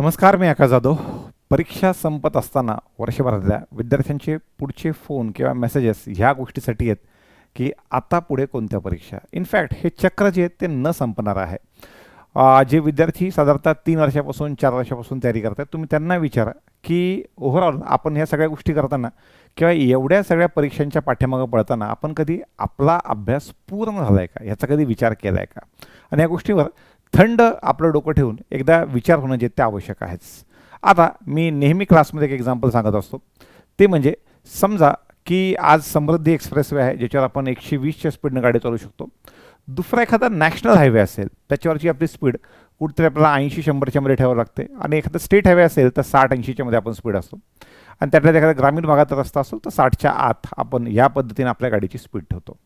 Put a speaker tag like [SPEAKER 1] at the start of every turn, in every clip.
[SPEAKER 1] नमस्कार, मी आकाश जाधव. परीक्षा संपत असताना वर्षभरातल्या विद्यार्थ्यांचे पुढचे फोन किंवा मेसेजेस ह्या गोष्टीसाठी आहेत की आता पुढे कोणत्या परीक्षा. इनफॅक्ट हे चक्र जे आहे ते न संपणार आहे. जे विद्यार्थी साधारणतः 3 वर्षापासून 4 वर्षापासून तयारी करतात, तुम्ही त्यांना विचारा की ओव्हरऑल आपण ह्या सगळ्या गोष्टी करताना किंवा एवढ्या सगळ्या परीक्षांच्या पाठीमागं पळताना आपण कधी आपला अभ्यास पूर्ण झाला आहे का, ह्याचा कधी विचार केला आहे का. आणि या गोष्टीवर थंड आपलं डोकं ठेवून एकदा विचार होणं जे ते आवश्यक आहेच. आता मी नेहमी क्लासमध्ये एक एक्झाम्पल सांगत असतो, ते म्हणजे समजा की आज समृद्धी एक्सप्रेसवे आहे ज्याच्यावर आपण 120च्या स्पीडनं गाडी चालवू शकतो. दुसरा एखादा नॅशनल हायवे असेल त्याच्यावरची आपली स्पीड कुठेतरी आपल्याला 80-100च्या मध्ये ठेवावं लागते, आणि एखादा स्टेट हायवे असेल तर 60-80च्या मध्ये आपण स्पीड असतो, आणि त्यातल्या एखाद्या ग्रामीण भागात रस्ता असेल तर 60च्या आत आपण या पद्धतीने आपल्या गाडीची स्पीड ठेवतो.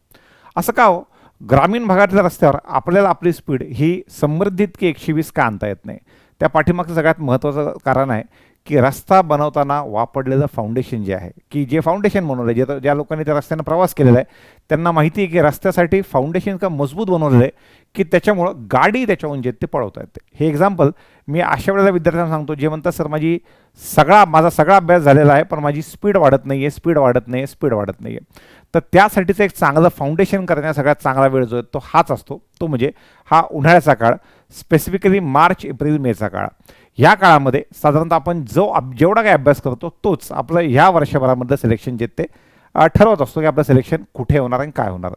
[SPEAKER 1] असं का हो? ग्रामीण भागातल्या रस्त्यावर आपल्याला आपली स्पीड ही समृद्धीत की 120 का आणता येत नाही? त्या पाठीमागचं सगळ्यात महत्त्वाचं कारण आहे की रस्ता बनवताना वापरलेलं फाउंडेशन जे आहे, की जे फाउंडेशन बनवलं आहे, ज्या लोकांनी त्या रस्त्यानं प्रवास केलेला आहे त्यांना माहिती आहे की रस्त्यासाठी फाउंडेशन का मजबूत बनवलेलं आहे की त्याच्यामुळं गाडी त्याच्याहून जे ते पळवता येते. हे एक्झाम्पल मी अशा वेळेला विद्यार्थ्यांना सांगतो जे म्हणतात सर माझा सगळा अभ्यास झालेला आहे पण माझी स्पीड वाढत नाही आहे, स्पीड वाढत नाही आहे, स्पीड वाढत नाही आहे. तर त्यासाठीचं एक चांगलं फाउंडेशन करण्याचा सगळ्यात चांगला वेळ जो आहे तो हाच असतो, तो म्हणजे हा उन्हाळ्याचा काळ, स्पेसिफिकली मार्च एप्रिल मेचा काळ. या काळामध्ये साधारणतः आपण जेवढा काही अभ्यास करतो तोच आपलं ह्या वर्षभरामधलं सिलेक्शन जे ते ठरवत असतो की आपलं सिलेक्शन कुठे होणार आणि काय होणार.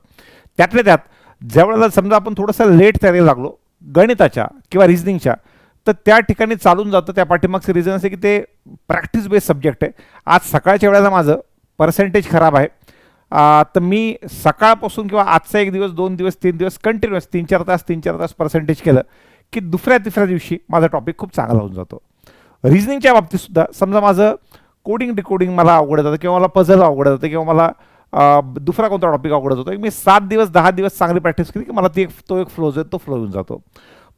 [SPEAKER 1] त्यातल्या त्यात ज्यावेळेला समजा आपण थोडंसं लेट तयारीला लागलो गणिताच्या किंवा रिझनिंगच्या, तर त्या ठिकाणी चालून जातं. त्या पाठीमागचं रिझन असे की ते प्रॅक्टिस बेस्ड सब्जेक्ट आहे. आज सकाळच्या वेळेला माझं पर्सेंटेज खराब आहे, तर मी सकाळपासून किंवा आजचा 1 दिवस 2 दिवस 3 दिवस कंटिन्युअस 3-4 तास पर्सेंटेज केलं की दुसऱ्या तिसऱ्या दिवशी माझा टॉपिक खूप चांगला होऊन जातो. रिझनिंगच्या बाबतीत सुद्धा समजा माझं कोडिंग डिकोडिंग मला अवघड जातं किंवा मला पझल अवघड जातं किंवा मला दुसरा कोणता टॉपिक अवघड होतो, मी 7 दिवस 10 दिवस चांगली प्रॅक्टिस केली की मला तो एक फ्लो जो आहे तो फ्लो होऊन जातो.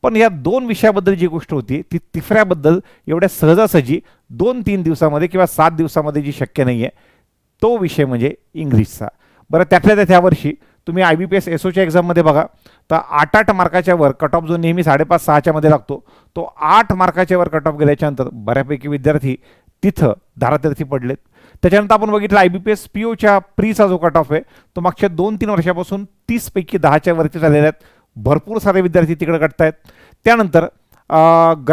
[SPEAKER 1] पण या 2 विषयाबद्दल जी गोष्ट होती ती तिसऱ्याबद्दल एवढ्या सहजासहजी 2-3 दिवसामध्ये किंवा 7 दिवसामध्ये जी शक्य नाही आहे, तो विषय म्हणजे इंग्लिशचा. बरं, त्यातल्या त्यात ह्या वर्षी तुम्ही IBPS SOच्या एक्झाममध्ये बघा तर 8-8 मार्काच्या वर कट ऑफ जो नेहमी 5.5-6च्या मध्ये लागतो तो 8 मार्काच्या वर कट ऑफ गेल्याच्यानंतर बऱ्यापैकी विद्यार्थी तिथं धारातीर्थी पडलेत. त्याच्यानंतर आपण बघितलं IBPS POच्या प्रीचा जो कट ऑफ आहे तो मागच्या 2-3 वर्षापासून 30 पैकी 10च्या वरती झालेले आहेत. भरपूर सारे विद्यार्थी तिकडे कटतायत. त्यानंतर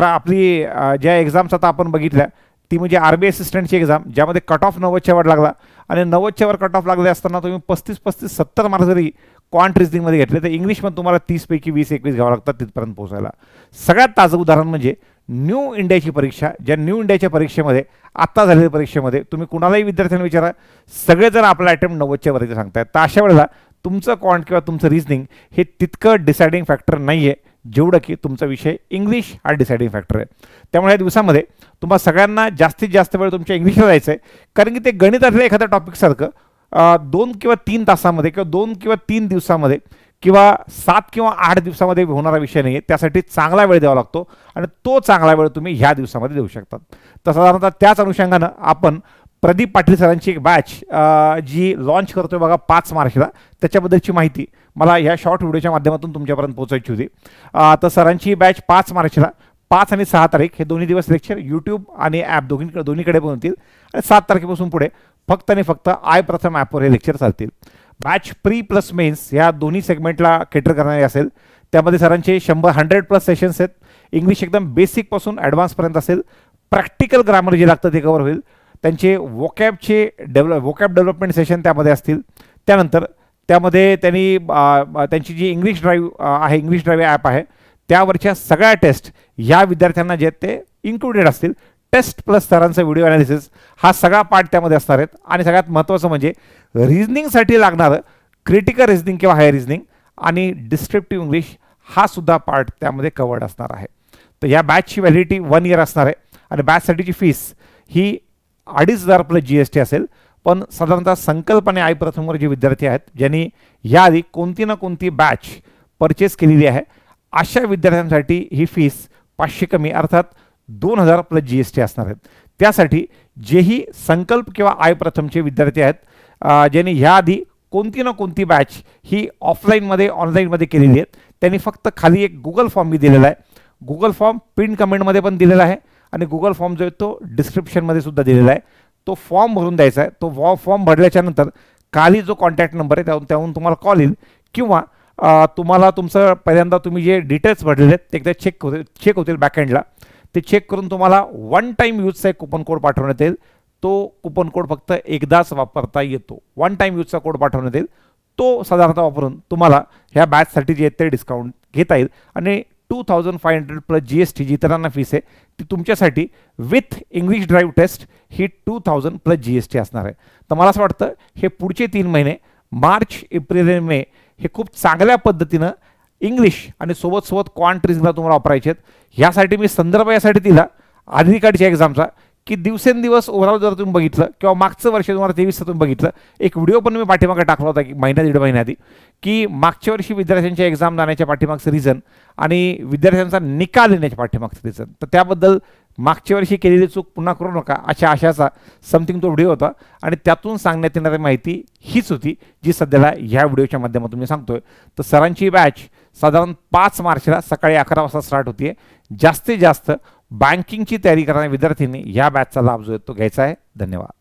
[SPEAKER 1] आपली ज्या एक्झाम्स आता आपण बघितल्या ती म्हणजे RBI असिस्टंटची एक्झाम, ज्यामध्ये कट ऑफ 90च्या वर लागला, आणि 90च्या वर कट ऑफ लागले असताना तुम्ही 35-70 मार्क जरी क्वांट रिझनिंगमध्ये घेतले तर इंग्लिश पण तुम्हाला 30 पैकी 20-21 घ्यावं लागतात तिथपर्यंत पोहोचायला. सगळ्यात ताजं उदाहरण म्हणजे न्यू इंडियाची परीक्षा. ज्या न्यू इंडियाच्या परीक्षेमध्ये आत्ता झालेल्या परीक्षेमध्ये तुम्ही कुणालाही विद्यार्थ्यांना विचारा, सगळेजण आपला अटेम्प्ट 90च्या वरती सांगतायत. तर अशा वेळेला तुमचं क्वांट किंवा तुमचं रिझनिंग हे तितकं डिसाइडिंग फॅक्टर नाही आहे जेवढं की तुमचा विषय इंग्लिश हा डिसाइडिंग फॅक्टर आहे. त्यामुळे या दिवसामध्ये तुम्हाला सगळ्यांना जास्तीत जास्त वेळ तुमच्या इंग्लिशला जायचं आहे, कारण की ते गणितातल्या एखाद्या टॉपिकसारखं 2 किंवा 3 तासामध्ये किंवा 2 किंवा 3 दिवसामध्ये किंवा 7 किंवा 8 दिवसामध्ये होणारा विषय नाही आहे. त्यासाठी चांगला वेळ द्यावा लागतो, आणि तो चांगला वेळ तुम्ही ह्या दिवसामध्ये देऊ शकतात. तर साधारणतः त्याच अनुषंगानं आपण प्रदीप पाटील सरांची एक बॅच जी लॉन्च करतोय बघा 5 मार्चला, त्याच्याबद्दलची माहिती मला ह्या शॉर्ट व्हिडिओच्या माध्यमातून तुमच्यापर्यंत पोहोचायची होती. तर सरांची बॅच 5 मार्चला 5 आणि 6 तारीख हे दोन्ही दिवस लेक्चर यूट्यूब आणि ॲप दोन्हीकडे पण होतील, आणि 7 तारखेपासून पुढे फक्त आणि फक्त प्रथम ॲपवर हे लेक्चर चालतील. बॅच प्री प्लस मेन्स ह्या दोन्ही सेगमेंटला केटर करणारी असेल. त्यामध्ये सरांचे 100+ सेशन्स आहेत. इंग्लिश एकदम बेसिकपासून ॲडव्हान्सपर्यंत असेल. प्रॅक्टिकल ग्रामर जे लागतं ते कवर होईल. त्यांचे वोकॅब डेव्हलपमेंट सेशन त्यामध्ये असतील. त्यानंतर त्यामध्ये त्यांची जी इंग्लिश ड्राईव्ह ॲप आहे त्यावरच्या सगळ्या टेस्ट ह्या विद्यार्थ्यांना जे ते इन्क्लुडेड असतील. टेस्ट प्लस सरांचा व्हिडिओ ॲनालिसिस हा सगळा पार्ट त्यामध्ये असणार आहेत. आणि सगळ्यात महत्त्वाचं म्हणजे रिझनिंगसाठी लागणारं क्रिटिकल रिझनिंग किंवा हाय रिझनिंग आणि डिस्क्रिप्टिव्ह इंग्लिश हा सुद्धा पार्ट त्यामध्ये कवर्ड असणार आहे. तर या बॅचची व्हॅलिडिटी 1 इयर असणार आहे, आणि बॅचसाठीची फीस ही 2,500 प्लस GST असेल. पण साधारणतः संकल्पने प्रथमवर जे विद्यार्थी आहेत ज्यांनी याआधी कोणती ना कोणती बॅच परचेस केलेली आहे अशा विद्यार्थ्यांसाठी ही फीस 500 कमी अर्थात 2,000 प्लस GST असणार आहेत. त्यासाठी जेही संकल्प किंवा प्रथमचे विद्यार्थी आहेत ज्यांनी ह्याआधी कोणती ना कोणती बॅच ही ऑफलाईनमध्ये ऑनलाईनमध्ये केलेली आहेत त्यांनी फक्त खाली एक गुगल फॉर्म मी दिलेला आहे. गुगल फॉर्म पिन कमेंटमध्ये पण दिलेला आहे, आणि गुगल फॉर्म जो आहे तो डिस्क्रिप्शनमध्ये सुद्धा दिलेला आहे. तो फॉर्म भरून द्यायचा आहे. तो फॉर्म भरल्याच्या नंतर खाली जो कॉन्टॅक्ट नंबर आहे त्याहून तुम्हाला कॉल येईल, किंवा तुम्हाला तुमचं पहिल्यांदा तुम्ही जे डिटेल्स भरलेले आहेत ते एकदा चेक होतील बॅकएंडला. ते चेक करून तुम्हाला वन टाईम यूजचा एक कुपन कोड पाठवण्यात येईल. तो कुपन कोड फक्त एकदाच वापरता येतो. वन टाईम यूजचा कोड पाठवण्यात येईल. तो साधारणतः वापरून तुम्हाला ह्या बॅचसाठी जे ते डिस्काउंट घेता येईल. आणि 2500 प्लस GST जी इतरांना फीस आहे ती तुमच्यासाठी विथ इंग्लिश ड्राईव्ह टेस्ट ही 2000 प्लस GST असणार आहे. तर मला असं वाटतं हे पुढचे 3 महिने मार्च, एप्रिल आणि मे हे खूप चांगल्या पद्धतीनं इंग्लिश आणि सोबत क्वांट रिझनिंगला तुम्हाला वापरायचे आहेत. ह्यासाठी मी संदर्भ यासाठी दिला आधार कार्डच्या एक्झामचा, की दिवसेंदिवस ओव्हरऑल जर तुम्ही बघितलं किंवा मागचं वर्ष 2023 तुम्ही बघितलं, एक व्हिडिओ पण मी पाठीमागे टाकला होता की महिना दीड महिन्याआधी, की मागच्या वर्षी विद्यार्थ्यांच्या एक्झाम जाण्याच्या पाठीमागचं रिझन आणि विद्यार्थ्यांचा निकाल येण्याच्या पाठीमागचं रिझन. तर त्याबद्दल मागच्या वर्षी केलेली चूक पुन्हा करू नका अशा आशाचा समथिंग तो व्हिडिओ होता. आणि त्यातून सांगण्यात येणारी माहिती हीच होती जी सध्याला ह्या व्हिडिओच्या माध्यमातून मी सांगतोय. तर सरांची बॅच साधारण 5 मार्चला सकाळी 11 वाजता स्टार्ट होती. जास्तीत जास्त बँकिंगची तयारी करणाऱ्या विद्यार्थ्यांनी या बॅचचा लाभ जो आहे तो घ्यायचा आहे. धन्यवाद.